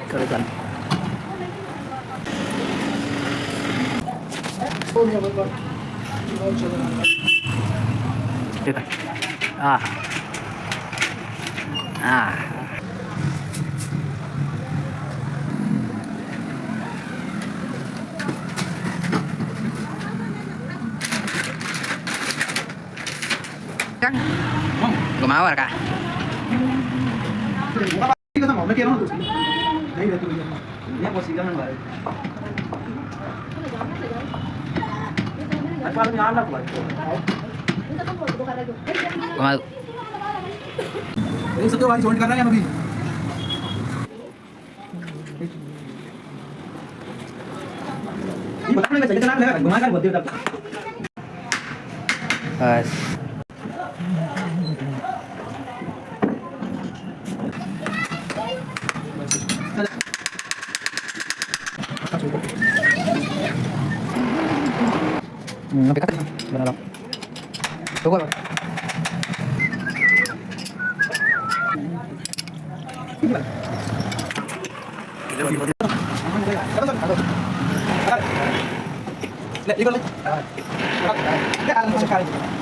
Kerikan. Kita. Ah. Ah. Kan? Gumawar ka. Ini sama, mereka orang tuh. Nah, ini tuh. Ini posisi kan baru. Apa yang anak lagi? Gumawa. Ini satu lagi join karena yang lebih. Ini bakal nggak jadi kenal kan? Gumakan buat dia tak. Pas. Lebih kata benar loh. Tunggu apa? Lihat, ikut. Lihat, alam sekali.